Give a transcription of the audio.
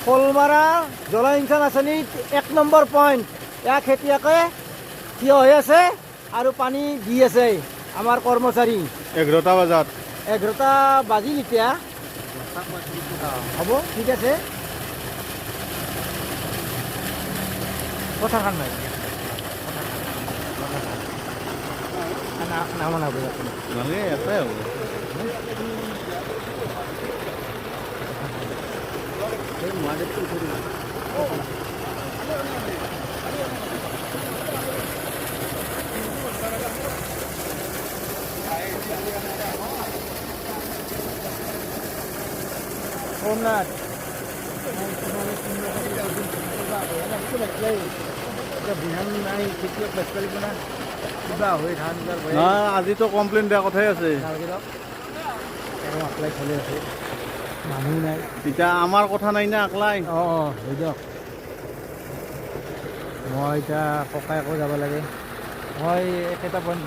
শোলমাৰা জলসিঞ্চন আঁচনিত 1 number point. এয়া খেতিয়কে থিয় হৈ আছে আৰু পানী দি আছে আমাৰ কৰ্মচাৰী। 11টা বজাত 11টা বাজিল এতিয়া। হ'ব, ঠিক আছে। কথাখান নাই নামনাব নালাগে, ইয়াতে হ'ব। সোমনাথ বিহান নাই খেতিয়ক বেচ পাৰিব না কিবা হৈ ধান আজিতো কমপ্লেইন দিয়া কথাই আছে। এপ্লাই চলি আছে, মানুহ নাই। এতিয়া আমাৰ কথা নাই না আকলাই। হৈ দিয়ক। মই এতিয়া ককাইকো যাব লাগে। মই একেটা পইণ্ট